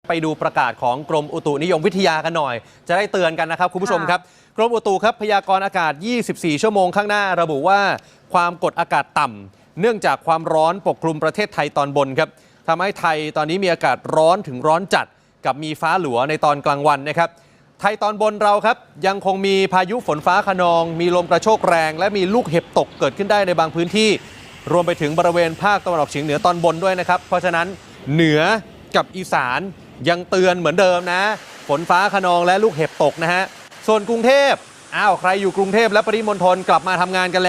ไปดูประกาศของกรมอุตุนิยมวิทยากันหน่อยจะได้เตือนกันนะครับคุณผู้ชมครับกรมอุตุครับพยากรณ์อากาศ24ชั่วโมงข้างหน้าระบุว่าความกดอากาศต่ำเนื่องจากความร้อนปกคลุมประเทศไทยตอนบนครับทำให้ไทยตอนนี้มีอากาศร้อนถึงร้อนจัดกับมีฟ้าหลัวในตอนกลางวันนะครับไทยตอนบนเราครับยังคงมีพายุฝนฟ้าคะนองมีลมกระโชกแรงและมีลูกเห็บตกเกิดขึ้นได้ในบางพื้นที่รวมไปถึงบริเวณภาคตะวันออกเฉียงเหนือตอนบนด้วยนะครับเพราะฉะนั้นเหนือกับอีสานยังเตือนเหมือนเดิมนะฝนฟ้าคะนองและลูกเห็บตกนะฮะส่วนกรุงเทพใครอยู่กรุงเทพและปริมณฑลกลับมาทำงานกันแล้ว